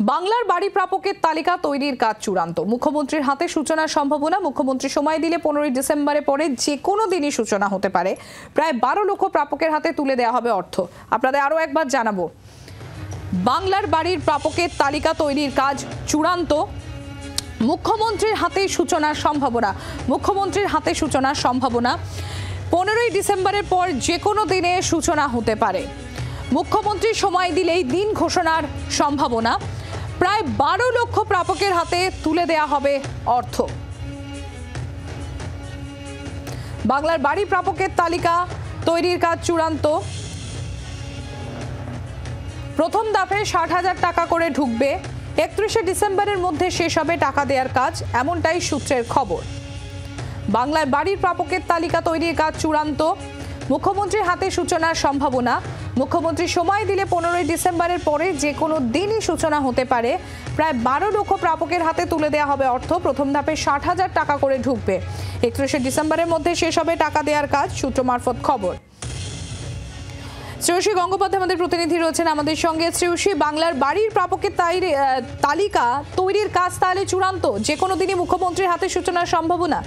বাংলার বাড়ি প্রাপকের তালিকা তৈরির কাজ চূড়ান্ত। মুখ্যমন্ত্রীর হাতে সূচনার সম্ভাবনা। মুখ্যমন্ত্রী সময় দিলে 15 ডিসেম্বরের পরে যে কোনো দিনই সূচনা হতে পারে। প্রায় 12 লক্ষ প্রাপকের হাতে তুলে দেওয়া হবে অর্থ। আপনাদের আরও একবার জানাবো, বাংলার বাড়ির প্রাপকের তালিকা তৈরির কাজ চূড়ান্ত। মুখ্যমন্ত্রীর হাতে সূচনার সম্ভাবনা। মুখ্যমন্ত্রীর হাতে সূচনার সম্ভাবনা। 15 ডিসেম্বরের পর যে কোনো দিনে সূচনা হতে পারে। মুখ্যমন্ত্রী সময় দিলেই দিন ঘোষণার সম্ভাবনা। প্রায় 12 লক্ষ প্রাপকের হাতে তুলে দেয়া হবে অর্থ। বাংলার বাড়ি প্রাপকের তালিকা তৈরির কাজ চূড়ান্ত। প্রথম ধাপে 60,000 টাকা করে ঢুকবে। 31 ডিসেম্বরের মধ্যে শেষ হবে টাকা দেওয়ার কাজ, এমনটাই সূত্রের খবর। বাংলার বাড়ির প্রাপকের তালিকা তৈরির কাজ চূড়ান্ত। মুখ্যমন্ত্রীর হাতে সূচনার সম্ভাবনা। মুখ্যমন্ত্রী সময় দিলে 15 ডিসেম্বরের পরে যে কোনো দিনই সূচনা হতে পারে। প্রায় 12 লক্ষ প্রাপকের হাতে তুলে দেওয়া হবে অর্থ। প্রথম ধাপে 60,000 টাকা করে ঢুকবে। 31 ডিসেম্বরের মধ্যে শেষ হবে টাকা দেওয়ার কাজ, সূত্র মারফত খবর। শ্রেয়সী গঙ্গোপাধ্যায় আমাদের প্রতিনিধি রয়েছেন আমাদের সঙ্গে। শ্রেয়সী, বাংলার বাড়ির প্রাপকের তালিকা তৈরির কাজ তাহলে চূড়ান্ত, যে কোনো দিনই মুখ্যমন্ত্রীর হাতে সূচনার সম্ভাবনা?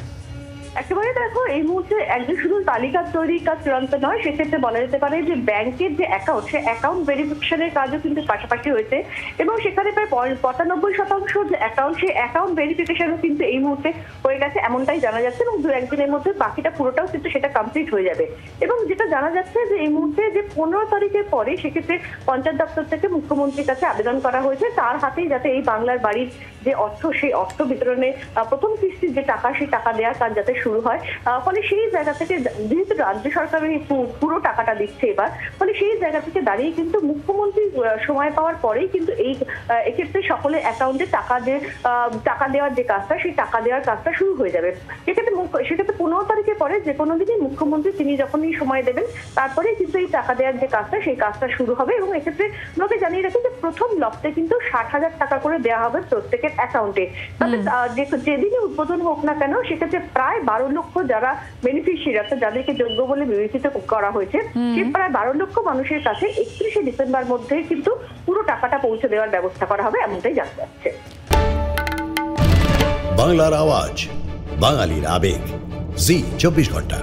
একেবারে দেখো, এই মুহূর্তে একদম শুধু তালিকা তৈরির কাজ চূড়ান্ত নয়, সেক্ষেত্রে বলা যেতে পারে যে ব্যাংকের যে অ্যাকাউন্ট, সে অ্যাকাউন্ট ভেরিফিকেশনের কাজও কিন্তু পাশাপাশি হয়েছে এবং সেখানে প্রায় 95% যে অ্যাকাউন্ট, সেই অ্যাকাউন্ট ভেরিফিকেশনও কিন্তু এই মুহূর্তে হয়ে গেছে, এমনটাই জানা যাচ্ছে। এবং 2-1 দিনের মধ্যে বাকিটা পুরোটাও কিন্তু সেটা কমপ্লিট হয়ে যাবে। এবং যেটা জানা যাচ্ছে যে এই মুহূর্তে যে 15 তারিখের পরে সেক্ষেত্রে পঞ্চায়েত দপ্তর থেকে মুখ্যমন্ত্রীর কাছে আবেদন করা হয়েছে, তার হাতেই যাতে এই বাংলার বাড়ির যে অর্থ, সেই অর্থ বিতরণে প্রথম কিস্তির যে টাকা, সেই টাকা দেওয়ার কাজ যাতে শুরু হয়। ফলে সেই জায়গা থেকে, যেহেতু রাজ্য সরকার পুরো টাকাটা দিচ্ছে এবার, ফলে সেই জায়গা থেকে দাঁড়িয়ে কিন্তু মুখ্যমন্ত্রী সময় পাওয়ার পরেই কিন্তু এক্ষেত্রে সকলের অ্যাকাউন্টে টাকা দেওয়ার যে কাজটা, সেই টাকা দেওয়ার কাজটা শুরু হয়ে যাবে। সেক্ষেত্রে 15 তারিখের পরে যে কোনো দিনই মুখ্যমন্ত্রী তিনি যখনই সময় দেবেন, তারপরে কিন্তু এই টাকা দেওয়ার যে কাজটা, সেই কাজটা শুরু হবে। এবং এক্ষেত্রে লোকে জানিয়ে রাখেন যে প্রথম লপ্তে কিন্তু 60,000 টাকা করে দেওয়া হবে প্রত্যেকের অ্যাকাউন্টে। তবে যেদিনই উদ্বোধন হোক না কেন, সেক্ষেত্রে প্রায় 12 লক্ষ যারা বেনিফিশিয়ারি, অর্থাৎ যাদেরকে যোগ্য বলে বিবেচিত করা হয়েছে, সে প্রায় 12 লক্ষ মানুষের কাছে 31 ডিসেম্বর মধ্যে কিন্তু পুরো টাকাটা পৌঁছে দেওয়ার ব্যবস্থা করা হবে, এমনটাই জানা যাচ্ছে। বাংলার আওয়াজ, বাঙালির আবেগ, জি 24 ঘন্টা।